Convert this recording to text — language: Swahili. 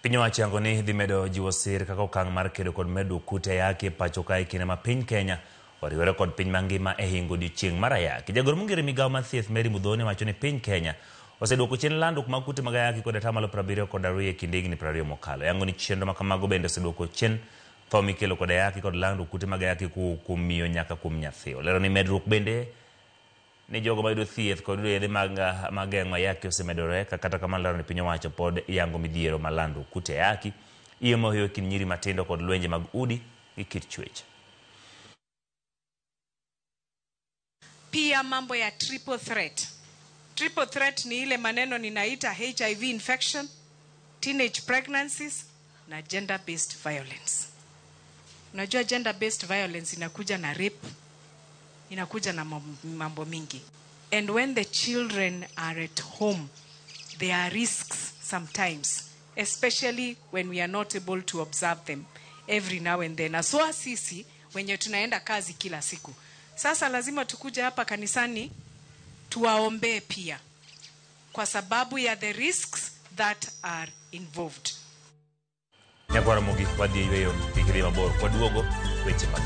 Piny owacho ni dhi medo jiwo sir kaka okang' mar kedo kod medo kute yake pacho kae kinde ma piny Kenya oriwore kod piny mangima e hingo odiechieng' mar ayaki. Jagoro mong'ere migawo mar thieth Mary Muthoni wacho ni piny Kenya oseduoko chien landruok mag kute mag ayaki kod 72% e kinde higni 20 mokalo. Yango ni chenro ma kamago bende oseduoko chien tho mikelo kod ayaki kod landruok kute mag ayaki kuom miyo nyaka kuom nyathi. Olero ni medruok bende ni jogo mayudo thieth kod yedhe mag geng'o ayaki osemedore, kata kamano lero ni piny owacho pod yango midhiero mar landruok kute ayaki iemo hiyo kind nyiri matindo kod lwenje mag udi gi kit chwech. Pia mambo ya triple threat. Triple threat ni ile maneno ninaita HIV infection, teenage pregnancies na gender based violence. Unajua gender based violence inakuja na rape, inakuja na mambo mingi. And when the children are at home, there are risks sometimes, especially when we are not able to observe them every now and then. Aswa sisi wenye tunaenda kazi kila siku. Sasa lazima tukuje hapa kanisani tuwaombee pia kwa sababu ya the risks that are involved. Nyakwara mogi wadhi yweyo pikiri mabor kwa duogo weche mag